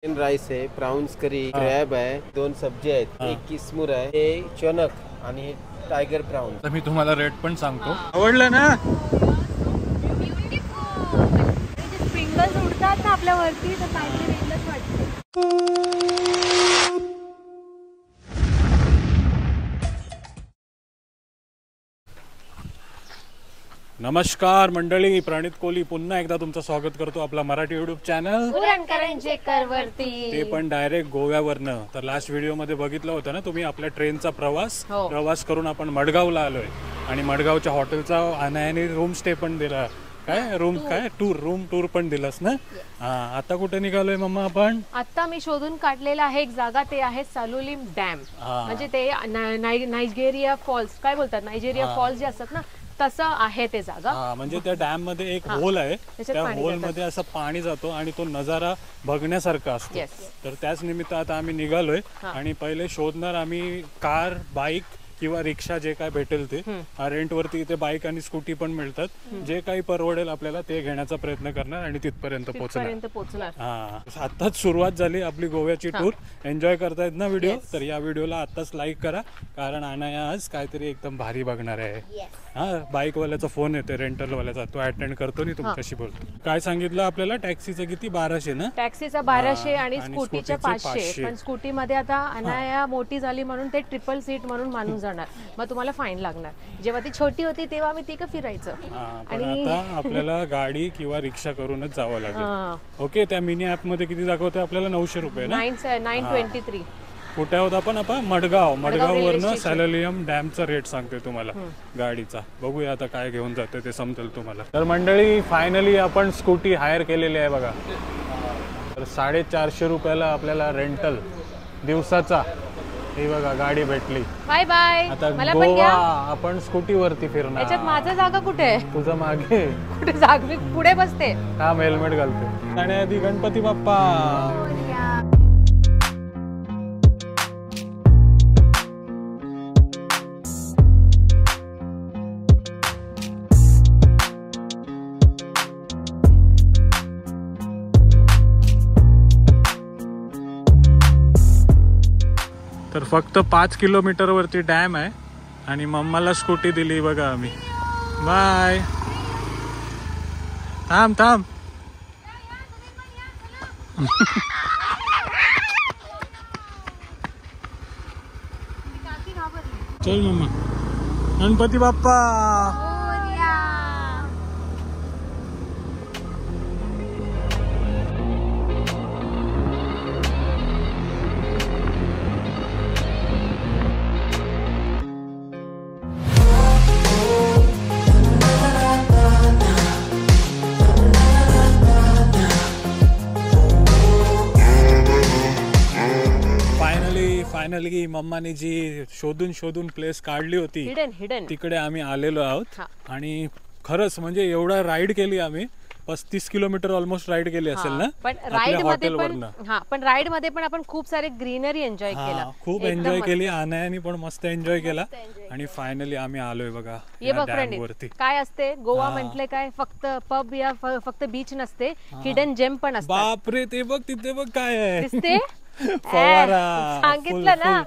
Rice आहे, prawns करी, crab आहे, 2 सब्जी आहेत, एक किसमुर आहे, हे चणक आणि हे टायगर प्राउन. तर मी तुम्हाला रेट पण सांगतो. आवडलं ना? स्प्रिंगल्स उडतात ना आपल्या वरती, तर काहीतरी वेगळंच वाटतं. नमस्कार मंडळी, प्रणित कोहली पुन्हा एकदा तुमचं स्वागत करतो आपला मराठी युट्यूब चॅनल पुरणकरांचेकर वरती. ते पण डायरेक्ट गोव्यावरनं. तर लास्ट व्हिडिओ मध्ये बघितलं होतं ना तुम्ही आपल्या ट्रेनचा प्रवास करून आपण मडगावला आलोय आणि मडगावच्या हॉटेलचा अनायाने रूम स्टे पण दिला. रूम टूर पण दिलास ना? आता कुठे निघालोय मम्मा आपण? आता मी शोधून काढलेला आहे एक जागा, ते आहे सॅलोलिम डॅम. म्हणजे ते नायजेरिया फॉल्स काय बोलतात, नायजेरिया फॉल्स जे असतात ना तसं आहे ते जागा. म्हणजे त्या डॅम मध्ये एक होल आहे, त्या होल मध्ये असं पाणी जातो आणि तो नजारा बघण्यासारखा असतो. तर त्याच निमित्त आता आम्ही निघालोय आणि पहिले शोधणार आम्ही कार, बाईक किंवा रिक्षा, जे काय भेटेल ते. रेंट वरती इथे बाईक आणि स्कूटी पण मिळतात. जे काही परवडेल आपल्याला ते घेण्याचा प्रयत्न करणार आणि तिथपर्यंत पोहोचणार. आताच सुरुवात झाली आपली गोव्याची टूर. एन्जॉय करतायत ना व्हिडिओ? तर या व्हिडिओला आताच लाईक करा, कारण अनाया आज काहीतरी एकदम भारी बघणार आहे. बाईक वाल्याचा फोन येतोय, रेंटल वाल्याचा, तो अटेंड करतो आणि तुमच्याशी बोलतो. काय सांगितलं आपल्याला? टॅक्सीचं किती? 1200 ना? टॅक्सीचा 1200 आणि स्कूटीच्या 500. पण स्कूटी मध्ये आता अनाया मोठी झाली म्हणून ते ट्रिपल सीट म्हणून मानून जाणार, मग तुम्हाला फाईन लागणार. जेव्हा ती छोटी होती तेव्हा आम्ही ती का फिरायचं. आणि आता आपल्याला गाडी किंवा रिक्षा करूनच जावं लागेल. ओके, त्या मिनी ऍप मध्ये किती दाखवते आपल्याला? 900 रुपये ना? 923. कुठे होत आपण? मडगाववरनं सॅलोलियम डॅमचा रेट सांगतोय तुम्हाला गाडीचा. बघूया आता काय घेऊन जातोय ते समजेल तुम्हाला. तर मंडळी, फायनली आपण स्कूटी हायर केलेली आहे बघा. तर 450 रुपयाला आपल्याला रेंटल दिवसाचा. ही बघा गाडी भेटली. Bye bye. आता गोवा आपण स्कूटी वरती फिरणार. याच्यात माझा जागा कुठे आहे? तुझं मागे कुठे जागा? मी पुढे बसते. हा, हेल्मेट घालते. आणि आधी गणपती बाप्पा. तर फक्त 5 किलोमीटर वरती डॅम आहे आणि मम्माला स्कूटी दिली बघा आम्ही. बाय. थांब चल मम्मा. गणपती बाप्पा. फायनली मम्माने जी शोधून प्लेस काढली होती हिडन तिकडे आम्ही आलेलो आहोत. आणि खरंच म्हणजे एवढा राईड केली आम्ही. 35 किलोमीटर ऑलमोस्ट राईड केली असेल ना? पण राईड मध्ये पण आपण खूप सारे ग्रीनरी एन्जॉय केला. खूप एन्जॉय केली. अनायाने पण मस्त एन्जॉय केला. आणि फायनली आम्ही आलोय बघा डॅम वरती. काय असते गोवा म्हटले काय? फक्त पब या फक्त बीच नसते, हिडन जेम पण असते. बापरे, ते बघ तिथे बघ काय आहे. दिसते? फवारा. सांगितलं ना.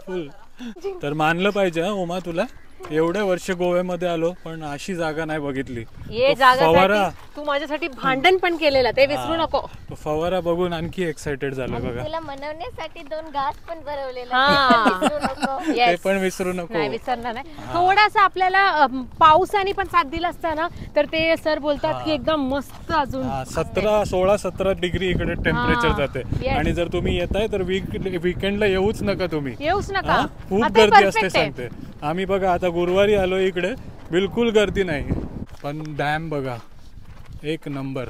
तर मानलं पाहिजे उमा, तुला एवढ्या वर्ष गोव्यामध्ये आलो पण अशी जागा नाही बघितली. फवारा तू माझ्यासाठी भांडण पण केलेला, ते विसरू नको. तो फवारा बघून आणखी एक्साइटेड झालो बघा. तुला मनवण्यासाठी 2 घास पण भरवलेले, ते पण विसरू नको. नाही विसरणार नाही. थोडासा आपल्याला पावसाने पण साथ दिला असता ना, तर ते सर बोलतात की एकदम मस्त अजून 16-17 डिग्री इकडे टेम्परेचर जाते. आणि जर तुम्ही येताय तर वीकेंडला येऊच नका. खूप गर्दी असते सांगते. आम्ही बघा आता गुरुवारी आलो इकडे, बिलकुल गर्दी नाही. पण डॅम बघा एक नंबर.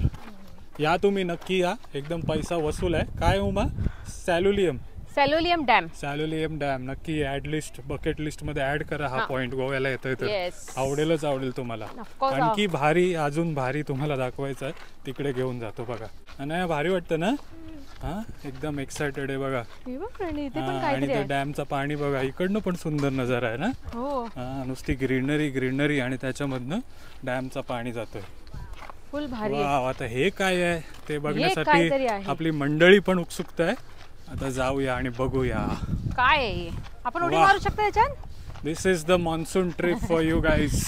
या तुम्ही नक्की या, एकदम पैसा वसूल आहे. काय उमा? सॅलोलियम डॅम नक्की ऍटलिस्ट बकेट लिस्ट मध्ये ऍड करा. हा पॉइंट गोव्याला येतोय तर आवडेल तुम्हाला. आणखी भारी, अजून भारी तुम्हाला दाखवायचं आहे, तिकडे घेऊन जातो बघा. आणि भारी वाटतं ना? एकदम एक्साइटेड आहे बघा. आणि ते डॅमचं पाणी बघा, इकडनं पण सुंदर नजारा आहे ना? नुसती ग्रीनरी आणि त्याच्यामधनं डॅमचं पाणी जातोय. फुल भारी. आता हे काय आहे ते बघण्यासाठी आपली मंडळी पण उत्सुकता आहे. आता जाऊया आणि बघूया काय आहे? आपण उडी वा. मारू शकतो याच्यात? This is the monsoon trip for you guys.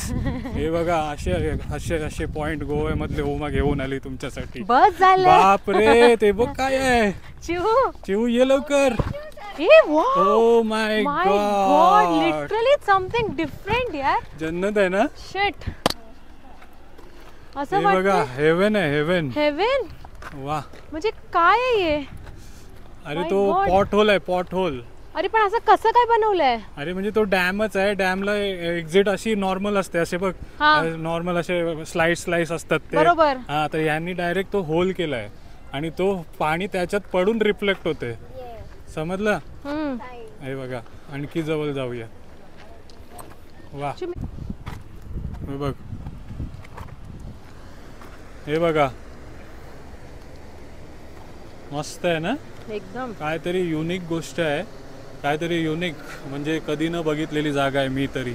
हे बघा असे असे असे पॉइंट गोव्यामधले उमा घेऊन आली तुमच्यासाठी. बस झालं. बापरे ते बघ काय आहे. चिऊ चिऊ ये लवकर. ए wow. Oh my my God, God. Literally something different यार. जन्नत आहे ना. शिट. असं हे बघा वाटतं हेवन आहे हेवन. हेवन. वा. म्हणजे काय आहे हे? अरे My तो God. पॉट होल आहे पॉट होल. अरे पण असं कसं काय बनवलंय? अरे म्हणजे तो डॅमच आहे. डॅमला एक्झिट अशी नॉर्मल असते असे बघ हा. नॉर्मल असे स्लाइस असतात ते. बरोबर. हा तर यांनी डायरेक्ट तो होल केलाय आणि तो पाणी त्याच्यात पडून रिफ्लेक्ट होते. समजलं. हे बघा आणखी जवळ जाऊया. वा हे बघ हे बघा मस्त आहे ना. एकदम काहीतरी युनिक गोष्ट आहे. काहीतरी युनिक म्हणजे कधी न बघितलेली जागा आहे. मी तरी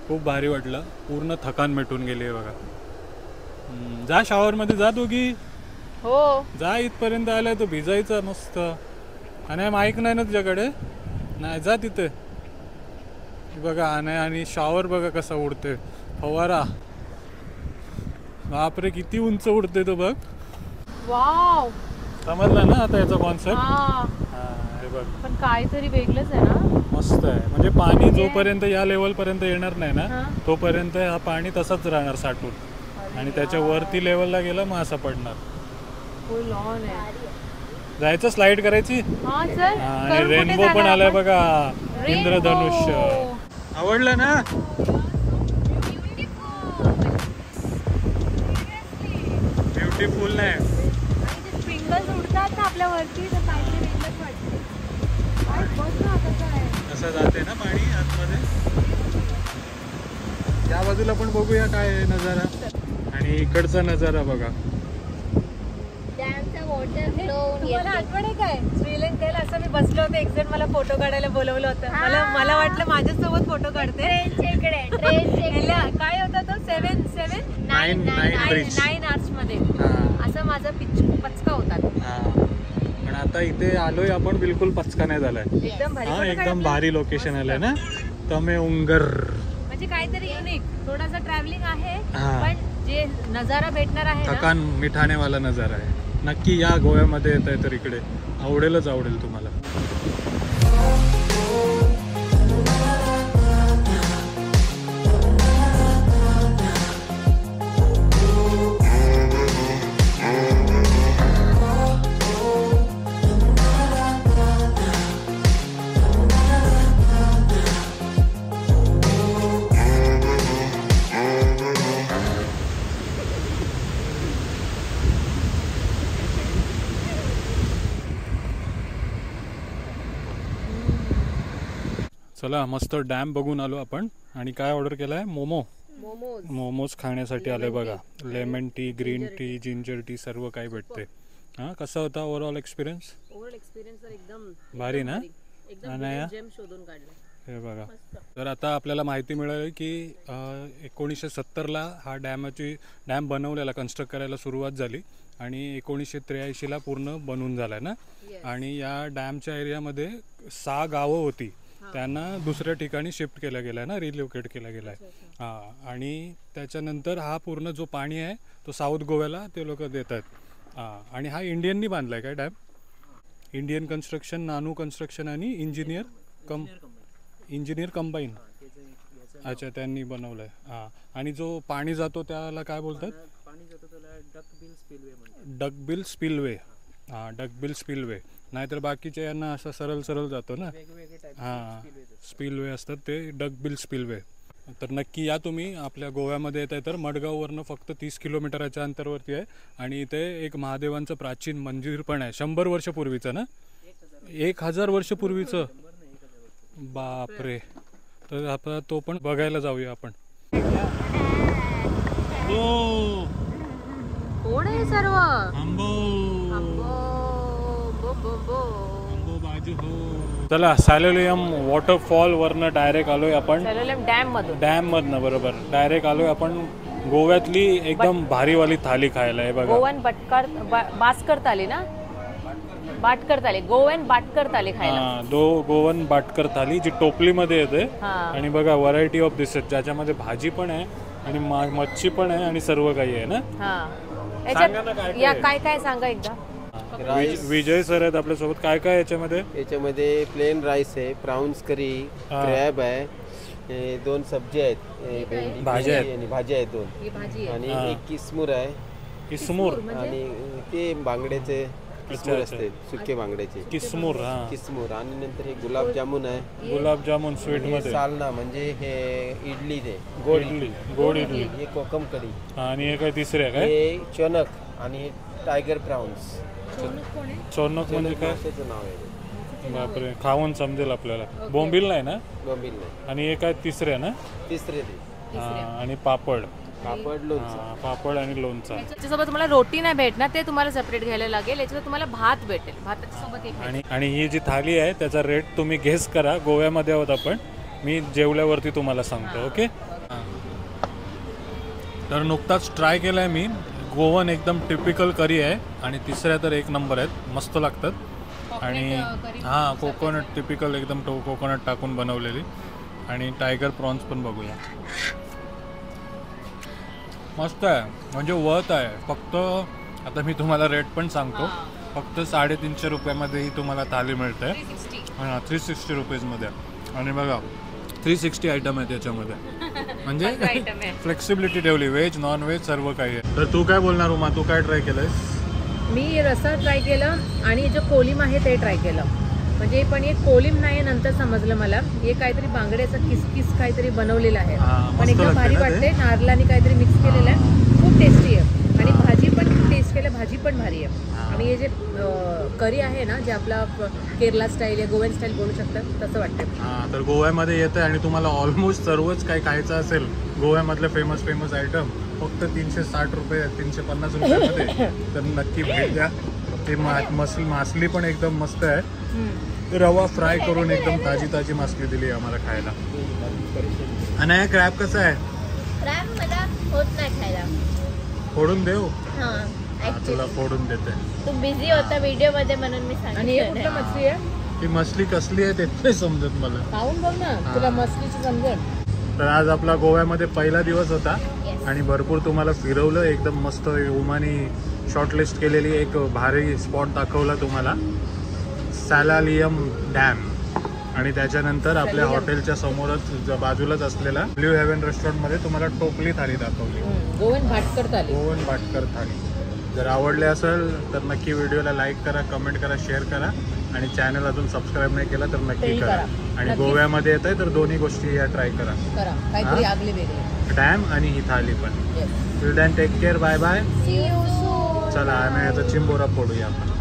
खूप भारी वाटलं. पूर्ण थकान मिटून गेली आहे बघा. जा शॉवर मध्ये जा दोघी. हो. जा इथपर्यंत आलाय तो भिजायचा मस्त. आणि माईक नाही ना तुझ्याकडे. नाही जा तिथे बघा. आणि शॉवर बघा कसा उडते फवारा. बापरे किती उंच उडते तो बघ. वाव. समजला ना आता याचा कॉन्सेप्ट. हा. हे बघ पण काहीतरी वेगळंच आहे ना. मस्त आहे. म्हणजे पाणी जोपर्यंत या लेवल पर्यंत येणार नाही ना हा. तोपर्यंत हा पाणी तसंच राहणार साठून आणि त्याच्या वरती लेवलला गेला मग असं पडणार. फुल ऑन आहे. जायचं स्लाइड करायची. हा चल. आणि रेनबो पण आलाय बघा. इंद्रधनुष्य आवडलं ना. ब्युटिफुल नाही. स्प्रिंगल्स उडतात ना आपल्या वरती तर काहीतरी वेगळंच वाटते. काय बघ ना कसं आहे. असं जाते ना पाणी आतमध्ये. या बाजूला पण बघूया काय आहे नजारा. आणि इकडचा नजारा बघा. डॅमचा वॉटर फ्लो तुम्हाला आठवण आहे काय श्रीलंकेला असं मी बसलो होते. एक जण मला फोटो काढायला बोलवलं होतं. मला वाटलं माझ्यासोबत फोटो काढते. ट्रेनच्या काय होता तो 9 ब्रिज 9 आवर्स मध्ये. असं माझा पचका होता. पण आता इथे आलोय आपण बिलकुल पचका नाही झालाय. एकदम भारी. हा एकदम भारी लोकेशन आलंय ना. तमेउंगर म्हणजे काहीतरी युनिक. थोडासा ट्रॅव्हलिंग आहे हा. पण जे नजारा भेटणार आहे ना. थकान मिठानेवाला नजारा आहे. नक्की या गोव्यामध्ये येत आहे तर इकडे आवडेलच आवडेल तुम्हाला. चला मस्त डॅम बघून आलो आपण. आणि काय ऑर्डर केलाय. मोमोज खाण्यासाठी आलोय बघा. Lemon tea green tea ginger tea सर्व काही भेटते. हा कसा होता ओव्हरऑल एक्सपिरियन्स. तर एकदम भारी ना. एकदम जेम शोधून काढलं. हे बघा. तर आता आपल्याला माहिती मिळाली की 1970ला हा डॅम बनवलेला कन्स्ट्रक्ट करायला सुरुवात झाली आणि 1983ला पूर्ण बनून झालाय ना. आणि या डॅमच्या एरियामध्ये 6 गावं होती. त्यांना दुसऱ्या ठिकाणी शिफ्ट केलं गेलं आहे ना. रिलोकेट केला गेला आहे. हां आणि त्याच्यानंतर हा पूर्ण जो पाणी आहे तो साऊथ गोव्याला ते लोक देतात. हां आणि हा इंडियननी बांधला आहे काय डॅम. इंडियन कन्स्ट्रक्शन नानू कन्स्ट्रक्शन आणि इंजिनियर कंबाईन. अच्छा त्यांनी बनवलं आहे. हां आणि जो पाणी जातो त्याला काय बोलतात. Duckbill spillway. हां डकबिल स्पिलवे. नाहीतर बाकीच्या यांना असं सरळ जातो ना. हां स्पिलवे असतात ते डकबिल स्पिलवे. तर नक्की या तुम्ही. आपल्या गोव्यामध्ये येत आहे तर मडगाववरनं फक्त 30 किलोमीटरच्या अंतरावरती आहे. आणि इथे एक महादेवांचं प्राचीन मंदिर पण आहे. 100 वर्षपूर्वीचं ना. 1000 वर्षपूर्वीचं. बापरे. तर आता तो पण बघायला जाऊया आपण. कोण आहे सर्व. चला सॅलोलियम वॉटरफॉल वरनं डायरेक्ट आलोय आपण. डॅम मधनं बरोबर डायरेक्ट आलोय आपण गोव्यातली एकदम भारीवाली थाली खायला. आहे बघा गोवन बास्कर थाली ना. बाटकर थाली, गोवन बाटकर थाली खायला. गोवन बाटकर थाली जी टोपलीमध्ये येते. हा. आणि बघा व्हरायटी ऑफ डिशेस ज्याच्यामध्ये भाजी पण आहे आणि मच्छी पण आहे आणि सर्व काही आहे ना. सांगा ना काय काय सांगा एकदा. विजय सर आहेत आपल्या सोबत. काय काय याच्यामध्ये प्लेन राईस आहे, प्राउन्स करी, क्रॅब आहे, 2 सब्जी आहेत, भाज्या आहेत 2 आणि एक किसमूर आहे. किसमूर आणि ते बांगड्याचे किसमूर असते, सुके बांगड्याचे किसमूर. आणि नंतर हे गुलाबजामुन आहे. गुलाबजामुन स्वीट मध्ये. सालना म्हणजे हे इडली ते गोड इडली. हे कोकम कढी. आणि हे काय तिसरे काय? हे चोनक आणि हे टायगर प्राउन्स. चोनक म्हणजे काय? नाव आहे. बापरे, खाऊन समजेल आपल्याला. बोंबील नाही ना? बोंबील नाही. आणि हे काय तिसरे ना? तिसरे ते. आणि पापड लोणचं. पापड आणि लोणचं. त्याच्यासोबत तुम्हाला रोटी नाही भेटणार, ते तुम्हाला सेपरेट घ्यायला लागेल. याच्यासोबत तुम्हाला भात भेटेल, भाताच्या सोबत एक. आणि ही जी थाली आहे त्याचा रेट तुम्ही गेस करा. गोव्यामध्ये आहोत आपण, मी जेवल्यावरती तुम्हाला सांगतो. ओके. तर नुकताच ट्राय केलाय मी. गोवन एकदम टिपिकल करी आहे आणि तिसऱ्या तर एक नंबर आहेत, मस्त लागतात. आणि कोकोनट टिपिकल एकदम कोकोनट टाकून बनवलेली. आणि टायगर प्रॉन्स पण बघूया. मस्त आहे, म्हणजे वर्थ आहे. फक्त आता मी तुम्हाला रेट पण सांगतो. फक्त 350 रुपयामध्ये ही तुम्हाला थाली मिळते. 360 रुपीजमध्ये. आणि बघा 360 आयटम आहे त्याच्यामध्ये. म्हणजे फ्लेक्सिबिलिटी ठेवली, व्हेज नॉन व्हेज सर्व काही आहे. तर तू काय बोलणार उमा, तू काय ट्राय केलंयस? मी रस्सा ट्राय केलं आणि जे कोलिम आहे ते ट्राय केलं. म्हणजे पण एक कोलिम नाही, नंतर समजलं मला. हे काहीतरी बांगड्याचं किसकिस काहीतरी बनवलेलं आहे, पण एकदम भारी वाटते. नारळाने काहीतरी मिक्स केलेलं आहे, खूप टेस्टी आहे. आणि भाजी पण टेस्ट केलं, भाजी पण भारी आहे. आणि हे जे करी आहे ना, जे आपला केरला स्टाईल आहे, गोवन स्टाईल बोलू शकतात, तसं वाटतं. तर गोव्यामध्ये येतं आणि तुम्हाला ऑलमोस्ट सर्वच काही खायचं असेल गोव्यामधले फेमस आयटम फक्त 360 रुपये 350 रुपयामध्ये, तर नक्की भेट द्या. ते मासली पण एकदम मस्त आहे. रवा फ्राय करून एकदम ताजी मासली दिली आम्हाला खायला. आणि क्रॅब कसं आहे? क्रॅब मला होत नाही खायला. फोडून देऊ? तुला फोडून देते. तू बिझी होता व्हिडिओ मध्ये म्हणून मी सांगितलं. मछली आहे ती मछली कसली आहे ते नाही समजत मला. खाऊन बघ ना, तुला मछलीची समजेल. तर आज आपला गोव्यामध्ये पहिला दिवस होता आणि भरपूर तुम्हाला फिरवलं. एकदम मस्त उमानी शॉर्टलिस्ट केलेली एक भारी स्पॉट दाखवला तुम्हाला, सॅलालियम डॅम. आणि त्याच्यानंतर आपल्या हॉटेलच्या समोरच बाजूलाच असलेला ब्ल्यू हेवन रेस्टॉरंटमध्ये तुम्हाला टोपली थाली दाखवली, गोवन बाटकर थाली. जर आवडले असेल तर नक्की व्हिडिओला लाईक करा, कमेंट करा, शेअर करा. आणि चॅनल अजून सबस्क्राईब नाही केला तर नक्की करा. आणि गोव्यामध्ये येत आहे तर दोन्ही गोष्टी या ट्राय करा. डॅम आणि ही थाली पण. Till then take care, bye bye. चला आम्ही याचा चिंबोरा फोडूया आपण.